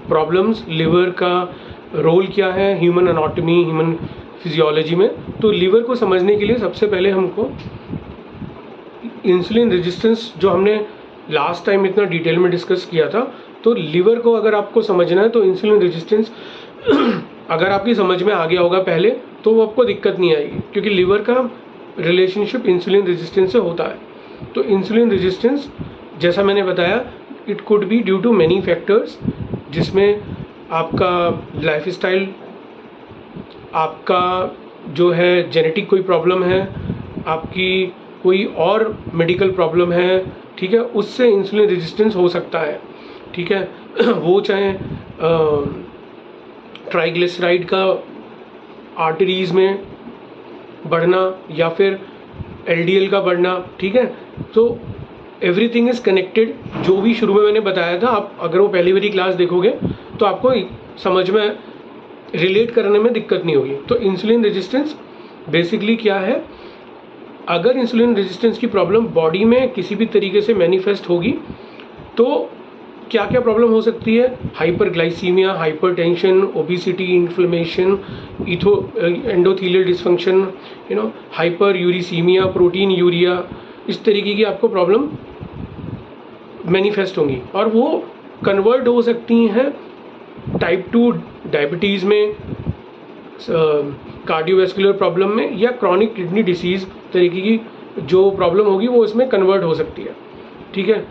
Problems, liver का role क्या है ह्यूमन एनाटॉमी, ह्यूमन फिजियोलॉजी में। तो लिवर को समझने के लिए सबसे पहले हमको इंसुलिन रेजिस्टेंस, जो हमने लास्ट टाइम इतना डिटेल में डिस्कस किया था, तो लिवर को अगर आपको समझना है तो इंसुलिन रेजिस्टेंस अगर आपकी समझ में आ गया होगा पहले तो वो आपको दिक्कत नहीं आएगी, क्योंकि लिवर का रिलेशनशिप इंसुलिन रेजिस्टेंस से होता है। तो इंसुलिन रेजिस्टेंस जैसा मैंने बताया, it could be due to many factors, जिसमें आपका लाइफस्टाइल, आपका जो है जेनेटिक कोई प्रॉब्लम है, आपकी कोई और मेडिकल प्रॉब्लम है, ठीक है, उससे इंसुलिन रेजिस्टेंस हो सकता है, ठीक है। वो चाहे ट्राइग्लिसराइड का आर्टरीज में बढ़ना या फिर एलडीएल का बढ़ना, ठीक है। तो एवरीथिंग इज़ कनेक्टेड। जो भी शुरू में मैंने बताया था, आप अगर वो पहली वाली क्लास देखोगे तो आपको समझ में, रिलेट करने में दिक्कत नहीं होगी। तो इंसुलिन रेजिस्टेंस बेसिकली क्या है, अगर इंसुलिन रेजिस्टेंस की प्रॉब्लम बॉडी में किसी भी तरीके से मैनिफेस्ट होगी तो क्या क्या प्रॉब्लम हो सकती है? Hyperglycaemia, hypertension, obesity, inflammation, endothelial dysfunction, hyper uricaemia, protein urea, इस तरीके की आपको प्रॉब्लम मैनिफेस्ट होंगी और वो कन्वर्ट हो सकती हैं टाइप 2 डायबिटीज़ में, कार्डियोवैस्कुलर प्रॉब्लम में, या क्रॉनिक किडनी डिसीज़ तरीके की जो प्रॉब्लम होगी वो इसमें कन्वर्ट हो सकती है, ठीक है।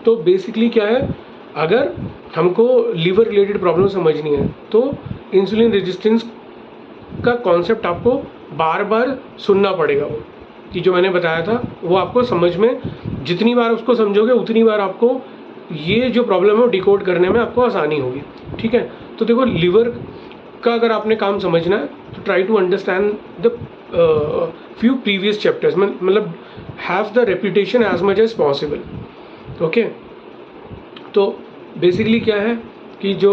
तो बेसिकली क्या है, अगर हमको लिवर रिलेटेड प्रॉब्लम समझनी है तो इंसुलिन रेजिस्टेंस का कॉन्सेप्ट आपको बार बार सुनना पड़ेगा। वो कि जो मैंने बताया था वो आपको समझ में, जितनी बार उसको समझोगे उतनी बार आपको ये जो प्रॉब्लम है वो डिकोड करने में आपको आसानी होगी, ठीक है। तो देखो, लिवर का अगर आपने काम समझना है तो try to understand the few previous chapters, मतलब have the reputation as much as possible, okay. तो बेसिकली क्या है कि जो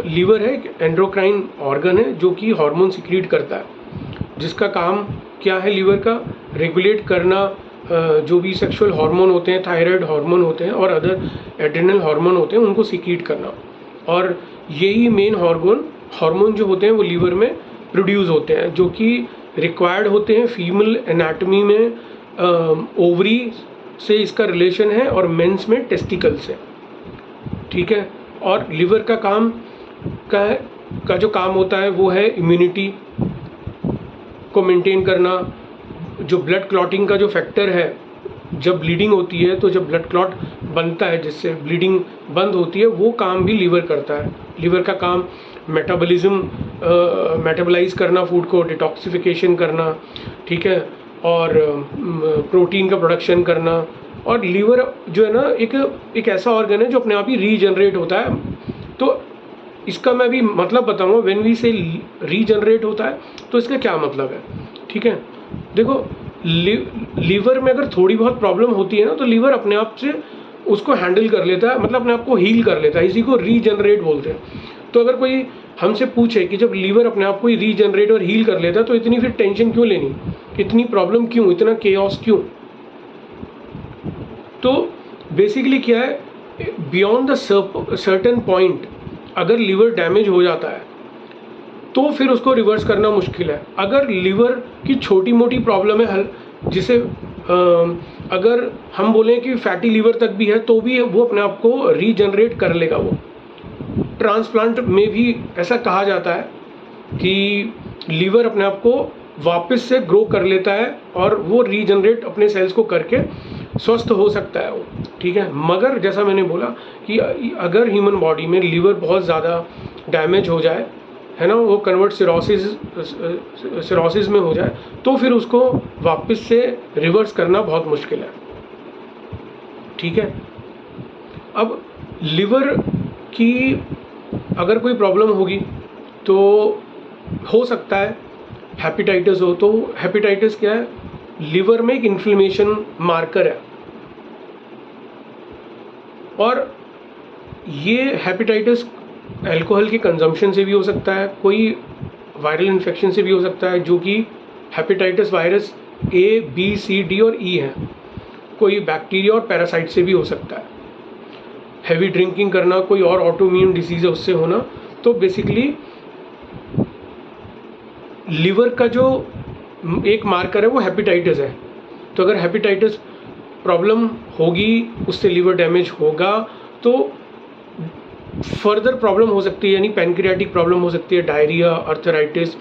लीवर है एक एंडोक्राइन ऑर्गन है जो कि हार्मोन सिक्रीट करता है, जिसका काम क्या है लीवर का, रेगुलेट करना जो भी सेक्सुअल हार्मोन होते हैं, थायराइड हार्मोन होते हैं और अदर एड्रेनल हार्मोन होते हैं, उनको सिक्रीट करना। और यही मेन हार्मोन जो होते हैं वो लीवर में प्रोड्यूस होते हैं, जो कि रिक्वायर्ड होते हैं फीमेल एनाटॉमी में। ओवरी से इसका रिलेशन है और मेंस में टेस्टिकल से, ठीक है। और लिवर का काम का जो काम होता है वो है इम्यूनिटी को मेंटेन करना। जो ब्लड क्लॉटिंग का जो फैक्टर है, जब ब्लीडिंग होती है तो जब ब्लड क्लॉट बनता है जिससे ब्लीडिंग बंद होती है, वो काम भी लीवर करता है। लिवर का काम मेटाबलाइज करना, फूड को डिटॉक्सिफिकेशन करना, ठीक है, और प्रोटीन का प्रोडक्शन करना। और लीवर जो है ना एक ऐसा ऑर्गन है जो अपने आप ही रीजनरेट होता है। तो इसका मैं भी मतलब बताऊंगा, व्हेन वी से रीजनरेट होता है तो इसका क्या मतलब है, ठीक है। देखो, लीवर में अगर थोड़ी बहुत प्रॉब्लम होती है ना तो लीवर अपने आप से उसको हैंडल कर लेता है, मतलब अपने आप को हील कर लेता है। इसी को रीजनरेट बोलते हैं। तो अगर कोई हमसे पूछे कि जब लीवर अपने आप को ही रीजनरेट और हील कर लेता है तो इतनी फिर टेंशन क्यों लेनी, इतनी प्रॉब्लम क्यों, इतना केओस क्यों? तो बेसिकली क्या है, बियॉन्ड द सर्टेन पॉइंट अगर लीवर डैमेज हो जाता है तो फिर उसको रिवर्स करना मुश्किल है। अगर लीवर की छोटी मोटी प्रॉब्लम है, जिसे अगर हम बोलें कि फैटी लीवर तक भी है तो भी वो अपने आप को रीजनरेट कर लेगा। वो ट्रांसप्लांट में भी ऐसा कहा जाता है कि लीवर अपने आप को वापस से ग्रो कर लेता है और वो रीजनरेट अपने सेल्स को करके स्वस्थ हो सकता है वो, ठीक है। मगर जैसा मैंने बोला कि अगर ह्यूमन बॉडी में लीवर बहुत ज़्यादा डैमेज हो जाए, है ना, वो कन्वर्ट सिरोसिस में हो जाए, तो फिर उसको वापस से रिवर्स करना बहुत मुश्किल है, ठीक है। अब लिवर की अगर कोई प्रॉब्लम होगी तो हो सकता है हेपेटाइटिस हो। तो हेपेटाइटिस क्या है, लिवर में एक इन्फ्लेमेशन मार्कर है, और ये हेपेटाइटिस अल्कोहल के कंजम्पशन से भी हो सकता है, कोई वायरल इन्फेक्शन से भी हो सकता है, जो कि hepatitis virus A, B, C, D और ई है, कोई बैक्टीरिया और पैरासाइट से भी हो सकता है। हैवी ड्रिंकिंग करना, कोई और ऑटोइम्यून डिसीज़ है उससे होना। तो बेसिकली लीवर का जो एक मार्कर है वो हेपेटाइटिस है। तो अगर हेपेटाइटिस प्रॉब्लम होगी, उससे लीवर डैमेज होगा, तो फर्दर प्रॉब्लम हो सकती है, यानी पैनक्रियाटिक प्रॉब्लम हो सकती है, डायरिया, अर्थराइटिस,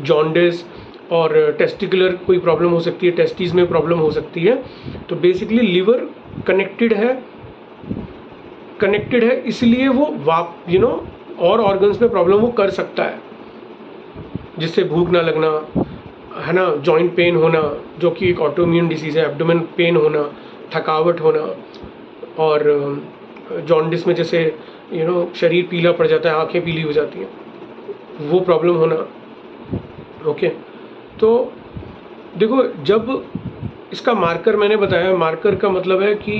जॉन्डिस, और टेस्टिकुलर कोई प्रॉब्लम हो सकती है, टेस्टिस में प्रॉब्लम हो सकती है। तो बेसिकली लीवर कनेक्टेड है, इसलिए वो और ऑर्गन्स में प्रॉब्लम वो कर सकता है, जिससे भूख ना लगना, है ना, जॉइंट पेन होना जो कि एक ऑटोइम्यून डिसीज़ है, एब्डोमेन पेन होना, थकावट होना, और जॉन्डिस में जैसे शरीर पीला पड़ जाता है, आंखें पीली हो जाती हैं, वो प्रॉब्लम होना। ओके, तो देखो, जब इसका मार्कर मैंने बताया, मार्कर का मतलब है कि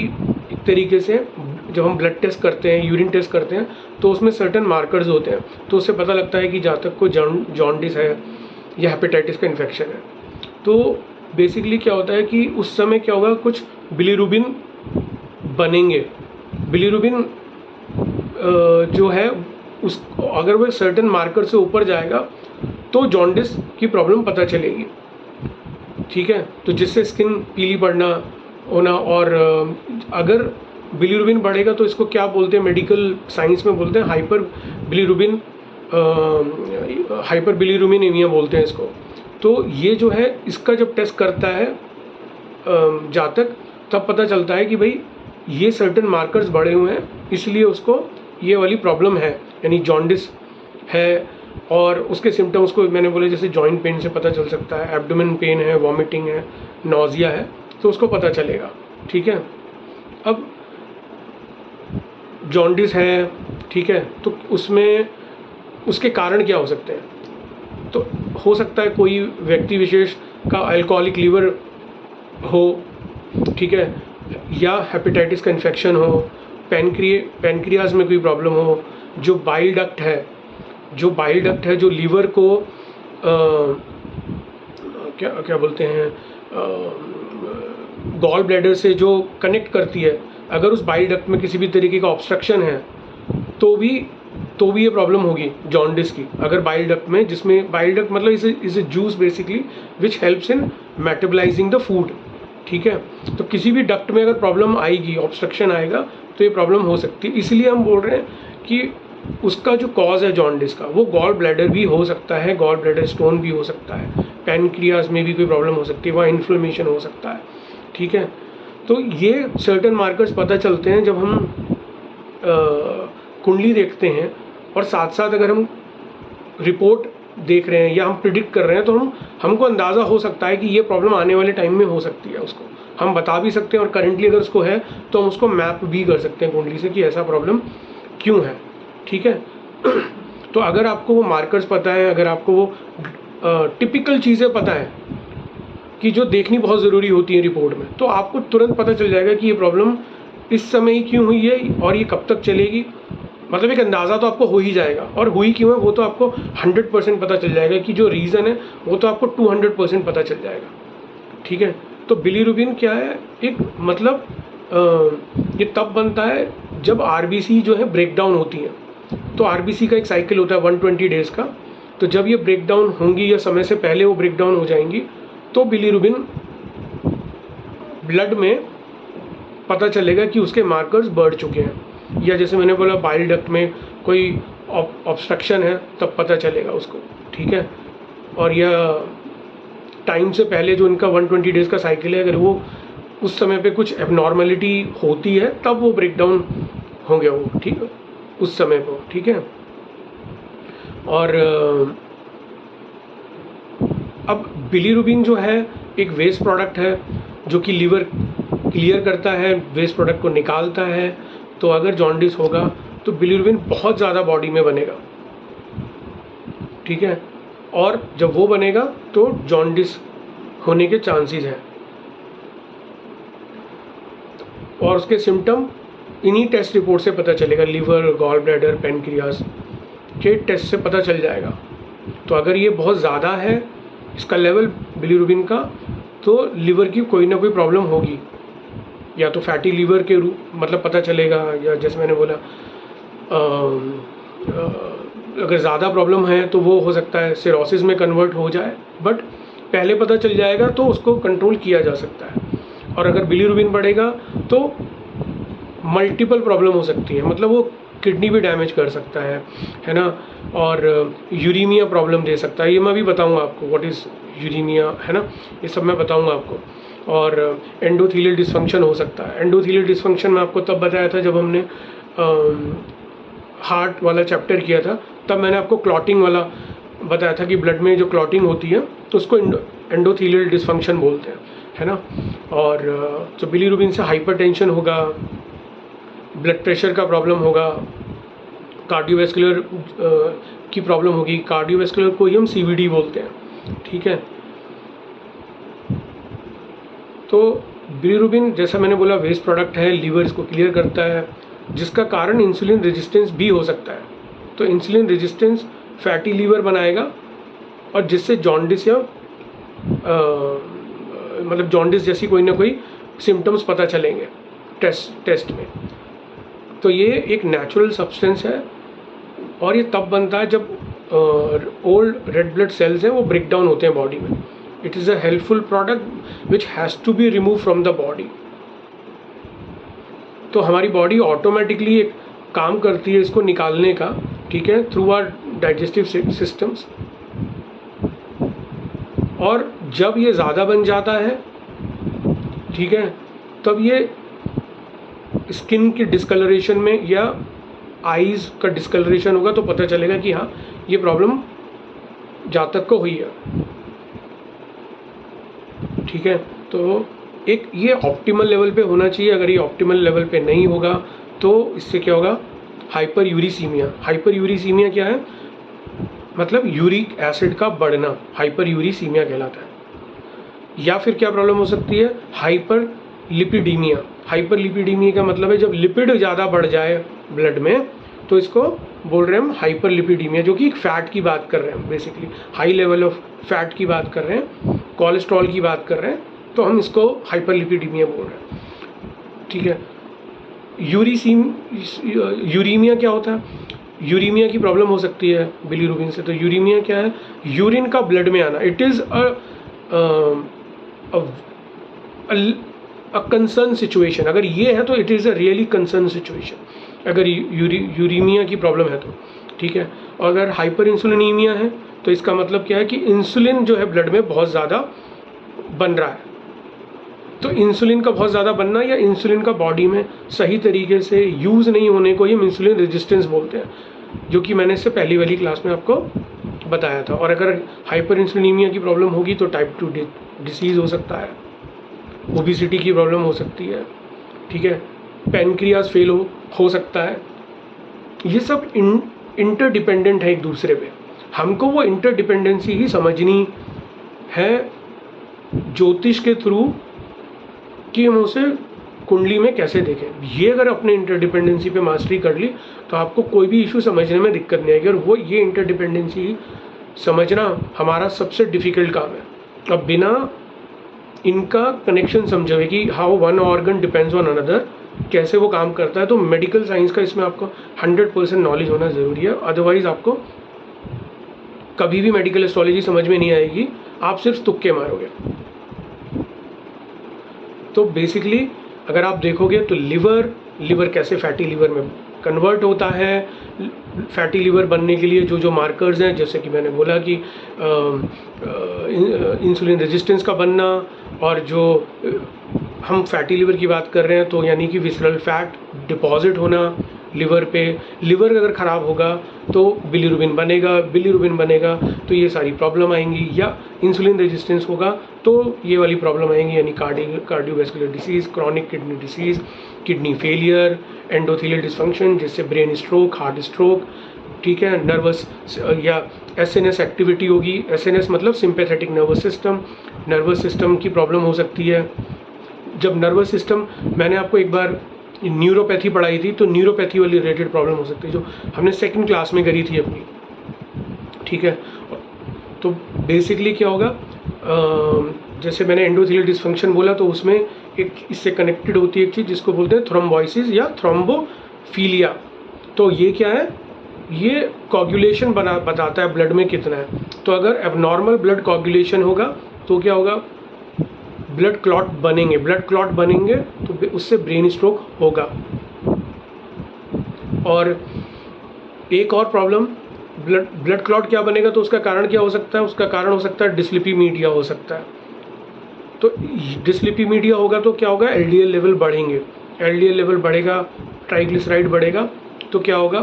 एक तरीके से जब हम ब्लड टेस्ट करते हैं, यूरिन टेस्ट करते हैं, तो उसमें सर्टेन मार्कर्स होते हैं, तो उससे पता लगता है कि जहाँ तक कोई जॉन्डिस है या हेपेटाइटिस का इन्फेक्शन है। तो बेसिकली क्या होता है कि उस समय क्या होगा, कुछ बिलीरुबिन बनेंगे। बिलीरुबिन जो है उस अगर वो सर्टेन मार्कर से ऊपर जाएगा तो जॉन्डिस की प्रॉब्लम पता चलेगी। ठीक है, तो जिससे स्किन पीली पड़ना होना, और अगर बिलीरुबिन बढ़ेगा तो इसको क्या बोलते हैं, मेडिकल साइंस में बोलते हैं हाइपर बिलीरुबिनेमिया बोलते हैं इसको। तो ये जो है, इसका जब टेस्ट करता है जातक, तब पता चलता है कि भाई ये सर्टेन मार्कर्स बढ़े हुए हैं, इसलिए उसको ये वाली प्रॉब्लम है, यानी जॉन्डिस है। और उसके सिम्टम्स को मैंने बोले, जैसे जॉइंट पेन से पता चल सकता है, एब्डोमेन पेन है, वॉमिटिंग है, नॉजिया है, तो उसको पता चलेगा। ठीक है, अब जॉन्डिस है, ठीक है, तो उसमें उसके कारण क्या हो सकते हैं? तो हो सकता है कोई व्यक्ति विशेष का अल्कोहलिक लीवर हो, ठीक है, या हेपेटाइटिस का इन्फेक्शन हो, पैनक्रियाज में कोई प्रॉब्लम हो, जो बाइल डक्ट है जो लीवर को क्या बोलते हैं, गॉल ब्लैडर से जो कनेक्ट करती है, अगर उस बाइल डक्ट में किसी भी तरीके का ऑब्स्ट्रक्शन है तो भी ये प्रॉब्लम होगी जॉन्डिस की। अगर बाइल डक्ट में, जिसमें बाइल डक्ट मतलब is a juice basically which helps in metabolising the food. ठीक है, तो किसी भी डक्ट में अगर प्रॉब्लम आएगी, ऑब्स्ट्रक्शन आएगा, तो ये प्रॉब्लम हो सकती है। इसलिए हम बोल रहे हैं कि उसका जो कॉज है जॉन्डिस का, वो गॉल ब्लैडर भी हो सकता है, गॉल ब्लैडर स्टोन भी हो सकता है, पैनक्रियाज में भी कोई प्रॉब्लम हो सकती है, वहाँ इन्फ्लेमेशन हो सकता है। ठीक है, तो ये सर्टेन मार्कर्स पता चलते हैं जब हम कुंडली देखते हैं, और साथ साथ अगर हम रिपोर्ट देख रहे हैं या हम प्रिडिक्ट कर रहे हैं, तो हमको अंदाज़ा हो सकता है कि ये प्रॉब्लम आने वाले टाइम में हो सकती है। उसको हम बता भी सकते हैं, और करेंटली अगर उसको है तो हम उसको मैप भी कर सकते हैं कुंडली से कि ऐसा प्रॉब्लम क्यों है। ठीक है, तो अगर आपको वो मार्कर्स पता है, अगर आपको वो टिपिकल चीज़ें पता है कि जो देखनी बहुत ज़रूरी होती है रिपोर्ट में, तो आपको तुरंत पता चल जाएगा कि ये प्रॉब्लम इस समय ही क्यों हुई है और ये कब तक चलेगी। मतलब एक अंदाज़ा तो आपको हो ही जाएगा, और हुई क्यों है वो तो आपको 100% पता चल जाएगा, कि जो रीज़न है वो तो आपको 200% पता चल जाएगा। ठीक है, तो बिलीरुबिन क्या है, एक मतलब ये तब बनता है जब आरबीसी जो है ब्रेक डाउन होती है। तो आरबीसी का एक साइकिल होता है 120 डेज़ का, तो जब ये ब्रेक डाउन होंगी या समय से पहले वो ब्रेक डाउन हो जाएंगी, तो बिलीरुबिन ब्लड में पता चलेगा कि उसके मार्कर्स बढ़ चुके हैं, या जैसे मैंने बोला बाइल डक्ट में कोई ऑब्स्ट्रक्शन है, तब पता चलेगा उसको। ठीक है, और यह टाइम से पहले जो इनका 120 डेज़ का साइकिल है, अगर वो उस समय पे कुछ एबनॉर्मलिटी होती है, तब वो ब्रेक डाउन होंगे वो, ठीक है, उस समय को। ठीक है, और अब बिलीरुबिन जो है एक वेस्ट प्रोडक्ट है, जो कि लीवर क्लियर करता है, वेस्ट प्रोडक्ट को निकालता है। तो अगर जॉन्डिस होगा तो बिलीरुबिन बहुत ज़्यादा बॉडी में बनेगा। ठीक है, और जब वो बनेगा तो जॉन्डिस होने के चांसेस हैं, और उसके सिम्टम इन्हीं टेस्ट रिपोर्ट से पता चलेगा, लीवर, गॉल ब्लैडर, पैनक्रियाज के टेस्ट से पता चल जाएगा। तो अगर ये बहुत ज़्यादा है इसका लेवल बिलीरुबिन का, तो लीवर की कोई ना कोई प्रॉब्लम होगी। या तो फैटी लीवर के रूप मतलब पता चलेगा, या जैसे मैंने बोला अगर ज़्यादा प्रॉब्लम है तो वो हो सकता है सिरोसिस में कन्वर्ट हो जाए, बट पहले पता चल जाएगा तो उसको कंट्रोल किया जा सकता है। और अगर बिलीरुबिन बढ़ेगा तो मल्टीपल प्रॉब्लम हो सकती है, मतलब वो किडनी भी डैमेज कर सकता है ना, और यूरीमिया प्रॉब्लम दे सकता है। ये मैं भी बताऊंगा आपको व्हाट इज़ यूरीमिया, है ना, ये सब मैं बताऊंगा आपको। और एंडोथीलियल डिसफंक्शन हो सकता है। एंडोथीलियल डिसफंक्शन मैं आपको तब बताया था जब हमने हार्ट वाला चैप्टर किया था, तब मैंने आपको क्लॉटिंग वाला बताया था कि ब्लड में जो क्लॉटिंग होती है तो उसको एंडोथीलियल डिसफंक्शन बोलते हैं, है ना। और तो बिलीरुबिन से हाइपरटेंशन होगा, ब्लड प्रेशर का प्रॉब्लम होगा, कार्डियोवैस्कुलर की प्रॉब्लम होगी। कार्डियोवैस्कुलर को ही हम CVD बोलते हैं, ठीक है। तो बिलीरुबिन जैसा मैंने बोला वेस्ट प्रोडक्ट है, लीवर इसको क्लियर करता है, जिसका कारण इंसुलिन रेजिस्टेंस भी हो सकता है। तो इंसुलिन रेजिस्टेंस फैटी लीवर बनाएगा और जिससे जॉन्डिस या मतलब जॉन्डिस जैसी कोई ना कोई सिम्टम्स पता चलेंगे टेस्ट में। तो ये एक नेचुरल सब्सटेंस है और ये तब बनता है जब ओल्ड रेड ब्लड सेल्स हैं वो ब्रेक डाउन होते हैं बॉडी में। It is a helpful product which has to be remove from the body. तो हमारी बॉडी ऑटोमेटिकली एक काम करती है इसको निकालने का, ठीक है, थ्रू आवर डाइजेस्टिव सिस्टम्स। और जब ये ज़्यादा बन जाता है, ठीक है, तब ये स्किन की डिस्कलरेशन में या आईज़ का डिस्कलरेशन होगा तो पता चलेगा कि हाँ ये प्रॉब्लम जातक को हुई है, ठीक है। तो एक ये ऑप्टिमल लेवल पे होना चाहिए। अगर ये ऑप्टिमल लेवल पे नहीं होगा तो इससे क्या होगा, हाइपर यूरिसीमिया। हाइपर यूरिसीमिया क्या है, मतलब यूरिक एसिड का बढ़ना हाइपर यूरिसीमिया कहलाता है। या फिर क्या प्रॉब्लम हो सकती है, हाइपर लिपिडीमिया। हाइपर लिपिडीमिया का मतलब है जब लिपिड ज़्यादा बढ़ जाए ब्लड में तो इसको बोल रहे हैं हम हाइपर लिपिडीमिया, जो कि एक फैट की बात कर रहे हैं, basically high level of fat की बात कर रहे हैं, कोलेस्ट्रॉल की बात कर रहे हैं, तो हम इसको हाइपर लिपिडीमिया बोल रहे हैं, ठीक है। यूरीमिया क्या होता है, यूरीमिया की प्रॉब्लम हो सकती है बिलीरुबिन से। तो यूरीमिया क्या है, यूरिन का ब्लड में आना। It is a concern situation. अगर ये है तो it is a really concern situation, अगर यूरीमिया की प्रॉब्लम है तो, ठीक है। और अगर हाइपर इंसुलिनीमिया है तो इसका मतलब क्या है कि इंसुलिन जो है ब्लड में बहुत ज़्यादा बन रहा है। तो इंसुलिन का बहुत ज़्यादा बनना या इंसुलिन का बॉडी में सही तरीके से यूज़ नहीं होने को ही हम इंसुलिन रेजिस्टेंस बोलते हैं, जो कि मैंने इससे पहली वाली क्लास में आपको बताया था। और अगर हाइपर इंसुलिनीमिया की प्रॉब्लम होगी तो टाइप 2 डिसीज़ हो सकता है, ओबेसिटी की प्रॉब्लम हो सकती है, ठीक है, पैनक्रियाज फेल हो सकता है। ये सब इंटरडिपेंडेंट है एक दूसरे पे। हमको वो इंटरडिपेंडेंसी ही समझनी है ज्योतिष के थ्रू कि हम उसे कुंडली में कैसे देखें। ये अगर अपने इंटरडिपेंडेंसी पे मास्टरी कर ली तो आपको कोई भी इशू समझने में दिक्कत नहीं आएगी। और वो ये इंटरडिपेंडेंसी समझना हमारा सबसे डिफ़िकल्ट काम है। अब बिना इनका कनेक्शन समझे कि how one organ depends on another, कैसे वो काम करता है, तो मेडिकल साइंस का इसमें आपको 100% नॉलेज होना ज़रूरी है। अदरवाइज़ आपको कभी भी मेडिकल एस्ट्रोलॉजी समझ में नहीं आएगी, आप सिर्फ तुक्के मारोगे। तो बेसिकली अगर आप देखोगे तो लिवर कैसे फैटी लिवर में कन्वर्ट होता है। फैटी लिवर बनने के लिए जो जो मार्कर्स हैं, जैसे कि मैंने बोला कि इंसुलिन रेजिस्टेंस का बनना, और जो हम फैटी लिवर की बात कर रहे हैं तो यानी कि विसरल फैट डिपॉजिट होना लिवर पे। लिवर अगर ख़राब होगा तो बिलीरुबिन बनेगा तो ये सारी प्रॉब्लम आएंगी। या इंसुलिन रेजिस्टेंस होगा तो ये वाली प्रॉब्लम आएंगी, यानी cardiovascular disease, chronic kidney disease, kidney failure, endothelial dysfunction जिससे ब्रेन स्ट्रोक, हार्ट स्ट्रोक, ठीक है, नर्वस या एसएनएस एक्टिविटी होगी। एसएनएस मतलब सिंपैथेटिक नर्वस सिस्टम की प्रॉब्लम हो सकती है। जब नर्वस सिस्टम, मैंने आपको एक बार न्यूरोपैथी पढ़ाई थी, तो न्यूरोपैथी वाली रिलेटेड प्रॉब्लम हो सकती है जो हमने सेकंड क्लास में करी थी अपनी, ठीक है। तो बेसिकली क्या होगा, जैसे मैंने एंडोथेलियल डिसफंक्शन बोला तो उसमें एक इससे कनेक्टेड होती है एक चीज़ जिसको बोलते हैं थ्रोम्बोसिस या थ्रोम्बोफीलिया। तो ये क्या है, ये कोगुलेशन बताता है ब्लड में कितना है। तो अगर एबनॉर्मल ब्लड कोगुलेशन होगा तो क्या होगा, ब्लड क्लॉट बनेंगे, ब्लड क्लॉट बनेंगे तो उससे ब्रेन स्ट्रोक होगा। और एक और प्रॉब्लम, ब्लड क्लॉट क्या बनेगा तो उसका कारण क्या हो सकता है, उसका कारण हो सकता है डिस्लिपिमीडिया हो सकता है। तो डिस्लिपिमीडिया होगा तो क्या होगा, एलडीएल लेवल बढ़ेंगे, एलडीएल लेवल बढ़ेगा, ट्राइग्लिसराइड बढ़ेगा, तो क्या होगा,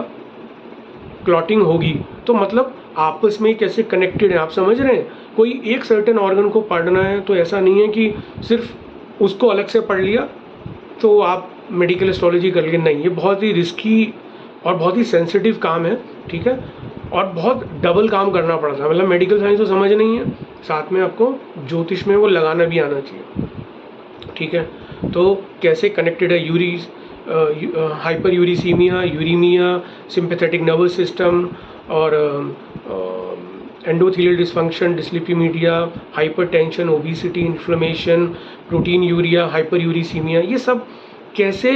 क्लॉटिंग होगी। तो मतलब आपस में कैसे कनेक्टेड है, आप समझ रहे हैं। कोई एक सर्टेन ऑर्गन को पढ़ना है तो ऐसा नहीं है कि सिर्फ उसको अलग से पढ़ लिया तो आप मेडिकल एस्ट्रोलॉजी कर लिए, नहीं, ये बहुत ही रिस्की और बहुत ही सेंसिटिव काम है, ठीक है, और बहुत डबल काम करना पड़ता है। मतलब मेडिकल साइंस तो समझ नहीं है, साथ में आपको ज्योतिष में वो लगाना भी आना चाहिए, ठीक है। तो कैसे कनेक्टेड है hyperuricaemia, uraemia, sympathetic nervous system और endothelial dysfunction, dyslipidaemia, hypertension, obesity, inflammation, proteinuria, hyperuricaemia, ये सब कैसे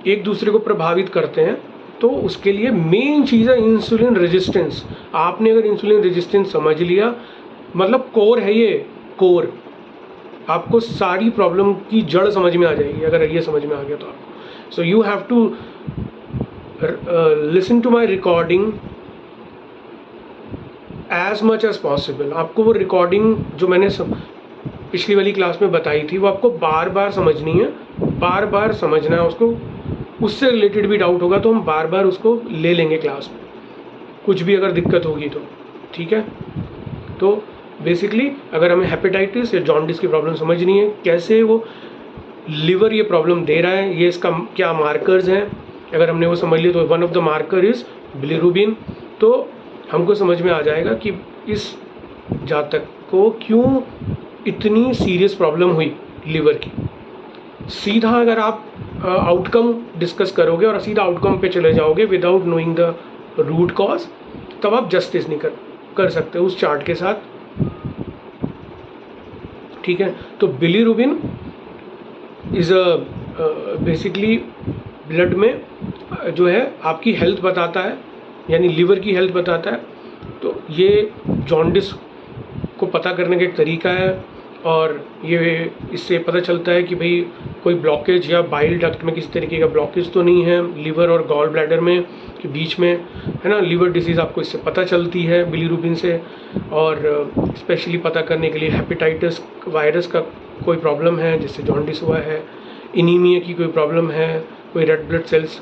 एक दूसरे को प्रभावित करते हैं। तो उसके लिए मेन चीज़ है इंसुलिन रेजिस्टेंस। आपने अगर इंसुलिन रेजिस्टेंस समझ लिया, मतलब कोर है ये, कोर, आपको सारी प्रॉब्लम की जड़ समझ में आ जाएगी अगर ये समझ में आ गया तो आपको। So you have to listen to my recording as much as possible. आपको वो रिकॉर्डिंग जो मैंने पिछली वाली क्लास में बताई थी वो आपको बार बार समझनी है, बार बार समझना है उसको। उससे रिलेटेड भी डाउट होगा तो हम बार बार उसको ले लेंगे क्लास में, कुछ भी अगर दिक्कत होगी तो, ठीक है। तो बेसिकली अगर हमें हेपेटाइटिस या जॉन्डिस की प्रॉब्लम समझनी है, कैसे वो लिवर ये प्रॉब्लम दे रहा है, ये इसका क्या मार्कर्स हैं, अगर हमने वो समझ लिया तो one of the marker is bilirubin, तो हमको समझ में आ जाएगा कि इस जातक को क्यों इतनी सीरियस प्रॉब्लम हुई लिवर की। सीधा अगर आप आउटकम डिस्कस करोगे और सीधा आउटकम पे चले जाओगे without knowing the root cause, तब आप जस्टिस नहीं कर सकते उस चार्ट के साथ, ठीक है। तो बिलिरुबिन इज बेसिकली ब्लड में जो है आपकी हेल्थ बताता है, यानी लिवर की हेल्थ बताता है। तो ये जॉन्डिस को पता करने का एक तरीका है, और ये इससे पता चलता है कि भाई कोई ब्लॉकेज या बाइल डक्ट में किसी तरीके का ब्लॉकेज तो नहीं है लिवर और गॉल ब्लैडर में के बीच में, है ना। लिवर डिसीज़ आपको इससे पता चलती है बिलिरुबिन से। और स्पेशली पता करने के लिए हेपेटाइटिस वायरस का कोई प्रॉब्लम है जिससे जॉन्डिस हुआ है, इनीमिया की कोई प्रॉब्लम है, कोई रेड ब्लड सेल्स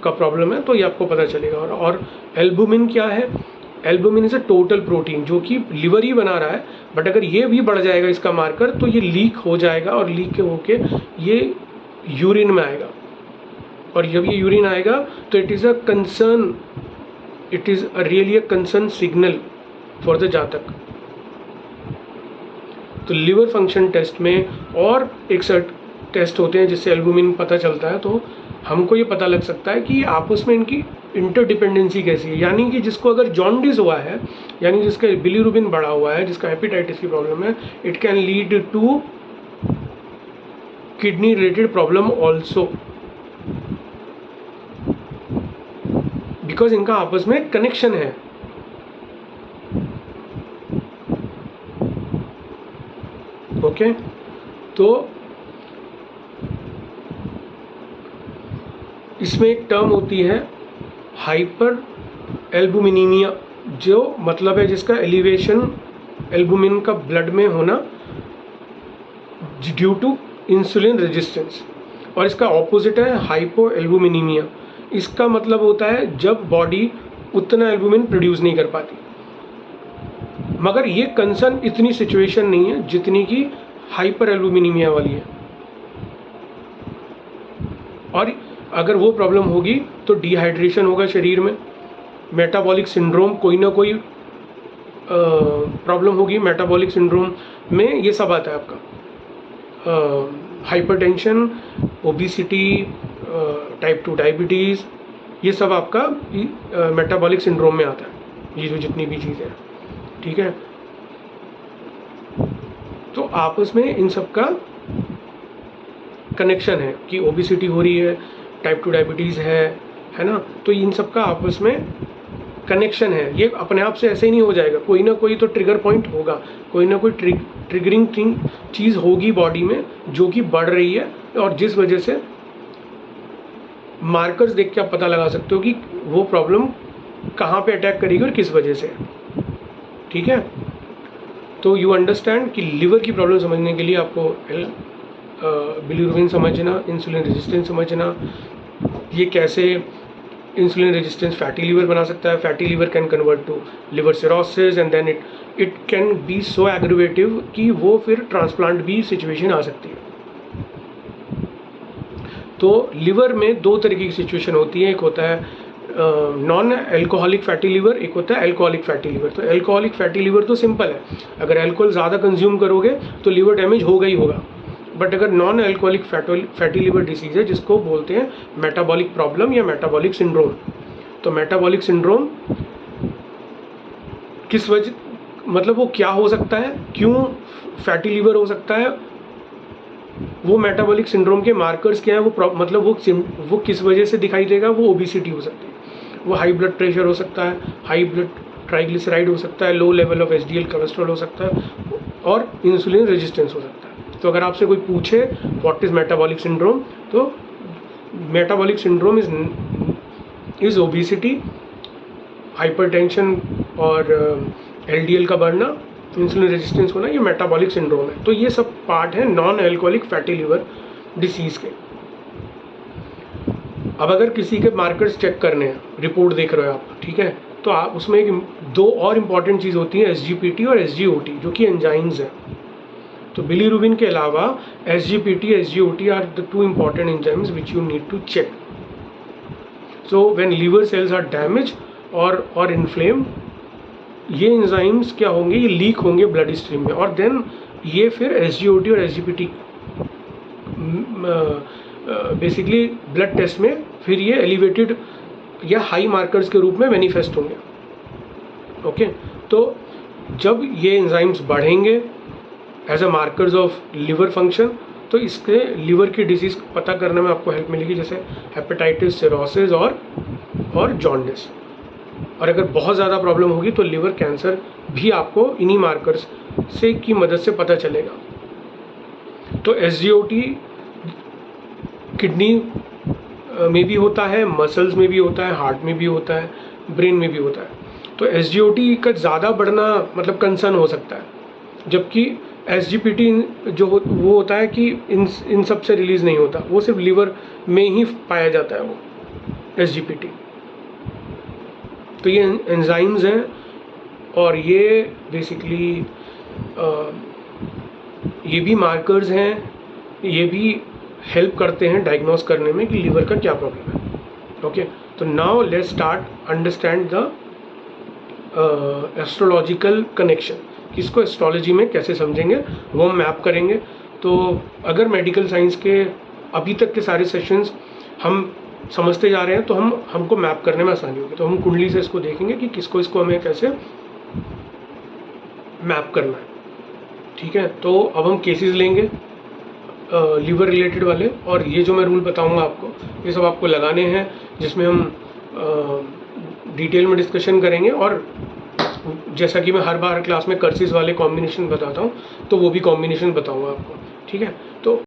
का प्रॉब्लम है, तो ये आपको पता चलेगा। और एल्बुमिन क्या है, albumin is a total protein जो कि लिवर ही बना रहा है, बट अगर ये भी बढ़ जाएगा इसका मार्कर तो ये लीक हो जाएगा, और लीक होके ये यूरिन में आएगा, और जब ये यूरिन आएगा तो it is a concern, it is really a concern signal for the जातक। तो लिवर फंक्शन टेस्ट में और एक टेस्ट होते हैं जिससे एल्बुमिन पता चलता है, तो हमको ये पता लग सकता है कि आपस में इनकी इंटरडिपेंडेंसी कैसी है। यानी कि जिसको अगर जॉन्डिस हुआ है, यानी जिसका बिलिरुबिन बढ़ा हुआ है, जिसका हेपेटाइटिस की प्रॉब्लम है, it can lead to kidney related problem also, because इनका आपस में कनेक्शन है। ओके, तो इसमें एक टर्म होती है हाइपर एल्बुमिनीमिया, जो मतलब है जिसका एलिवेशन एल्बुमिन का ब्लड में होना ड्यू टू इंसुलिन रेजिस्टेंस, और इसका ऑपोजिट है हाइपो एल्बुमिनीमिया। इसका मतलब होता है जब बॉडी उतना एल्बुमिन प्रोड्यूस नहीं कर पाती। मगर ये कंसर्न इतनी सिचुएशन नहीं है जितनी कि हाइपर एल्बुमिनीमिया वाली है, और अगर वो प्रॉब्लम होगी तो डिहाइड्रेशन होगा शरीर में, मेटाबॉलिक सिंड्रोम, कोई ना कोई प्रॉब्लम होगी मेटाबॉलिक सिंड्रोम में। ये सब आता है आपका हाइपरटेंशन, ओबेसिटी, टाइप 2 डायबिटीज़, ये सब आपका मेटाबॉलिक सिंड्रोम में आता है, ये जो जितनी भी चीज़ें हैं, ठीक है। तो आपस में इन सब का कनेक्शन है कि ओबेसिटी हो रही है, टाइप 2 डायबिटीज़ है ना, तो इन सब का आपस में कनेक्शन है। ये अपने आप से ऐसे ही नहीं हो जाएगा, कोई ना कोई तो ट्रिगर पॉइंट होगा, कोई ना कोई ट्रिगरिंग चीज़ होगी बॉडी में जो कि बढ़ रही है, और जिस वजह से मार्कर्स देख के आप पता लगा सकते हो कि वो प्रॉब्लम कहाँ पे अटैक करेगी और किस वजह से। ठीक है, तो यू अंडरस्टैंड कि लिवर की प्रॉब्लम समझने के लिए आपको बिलीरुबिन समझना, इंसुलिन रेजिस्टेंस समझना, ये कैसे इंसुलिन रेजिस्टेंस फैटी लीवर बना सकता है, fatty liver can convert to liver cirrhosis and then it can be so aggravative कि वो फिर ट्रांसप्लांट भी सिचुएशन आ सकती है। तो लिवर में दो तरीके की सिचुएशन होती है, एक होता है नॉन एल्कोहलिक फैटी लीवर, एक होता है एल्कोहलिक फैटी लीवर। तो एल्कोहलिक फैटी लीवर तो सिंपल है, अगर एल्कोहल ज़्यादा कंज्यूम करोगे तो लिवर डैमेज होगा ही होगा। बट अगर non alcoholic fatty liver disease है जिसको बोलते हैं मेटाबॉलिक प्रॉब्लम या मेटाबॉलिक सिंड्रोम, तो मेटाबॉलिक सिंड्रोम किस वजह, मतलब वो क्या हो सकता है, क्यों फैटी लीवर हो सकता है, वो मेटाबॉलिक सिंड्रोम के मार्कर्स क्या है, मतलब वो किस वजह से दिखाई देगा, वो ओबेसिटी हो सकती है, वो हाई ब्लड प्रेशर हो सकता है, हाई ब्लड ट्राइग्लिसराइड हो सकता है, low level of HDL cholesterol हो सकता है, और इंसुलिन रेजिस्टेंस हो सकता है। तो अगर आपसे कोई पूछे व्हाट इज मेटाबॉलिक सिंड्रोम, तो metabolic syndrome is obesity, hypertension और एलडीएल का बढ़ना, इंसुलिन रेजिस्टेंस होना, ये मेटाबॉलिक सिंड्रोम है। तो ये सब पार्ट है non alcoholic fatty liver disease के। अब अगर किसी के मार्कर्स चेक करने हैं, रिपोर्ट देख रहे हो आप, ठीक है, तो आप उसमें दो और इम्पॉर्टेंट चीज़ होती है, एसजीपीटी और एसजीओटी, जो कि एंजाइम्स हैं। तो बिलीरुबिन के अलावा SGPT, SGOT are the two important enzymes which you need to check. So when liver cells are damage और इन्फ्लेम, ये एंजाइम्स क्या होंगे, ये लीक होंगे ब्लड स्ट्रीम में, और देन ये फिर एसजीओटी और एसजीपीटी बेसिकली ब्लड टेस्ट में फिर ये एलिवेटेड या हाई मार्कर्स के रूप में मैनिफेस्ट होंगे। ओके, तो जब ये एंजाइम्स बढ़ेंगे as a markers of liver function, तो इसके लिवर की डिजीज़ पता करने में आपको हेल्प मिलेगी, जैसे हेपेटाइटिस, सिरोसिस और जॉन्डिस। और अगर बहुत ज़्यादा प्रॉब्लम होगी तो लिवर कैंसर भी आपको इन्हीं मार्कर्स से की मदद से पता चलेगा। तो एसजीओटी किडनी में भी होता है, मसल्स में भी होता है, हार्ट में भी होता है, ब्रेन में भी होता है। तो एसजीओटी का ज़्यादा बढ़ना मतलब कंसर्न हो सकता है, जबकि एसजीपीटी वो होता है कि इन सब से रिलीज़ नहीं होता, वो सिर्फ लिवर में ही पाया जाता है वो एसजीपीटी। तो ये एंजाइम्स हैं, और ये बेसिकली ये भी मार्कर्स हैं, ये भी हेल्प करते हैं डायग्नोस करने में कि लिवर का क्या प्रॉब्लम है। ओके, तो now let's start understand the astrological connection. इसको एस्ट्रोलॉजी में कैसे समझेंगे वो हम मैप करेंगे। तो अगर मेडिकल साइंस के अभी तक के सारे सेशंस हम समझते जा रहे हैं तो हमको मैप करने में आसानी होगी। तो हम कुंडली से इसको देखेंगे कि इसको हमें कैसे मैप करना है। ठीक है, तो अब हम केसेस लेंगे लिवर रिलेटेड वाले, और ये जो मैं रूल बताऊंगा आपको, ये सब आपको लगाने हैं, जिसमें हम डिटेल में डिस्कशन करेंगे। और जैसा कि मैं हर बार क्लास में कर्सिस वाले कॉम्बिनेशन बताता हूँ, तो वो भी कॉम्बिनेशन बताऊंगा आपको। ठीक है, तो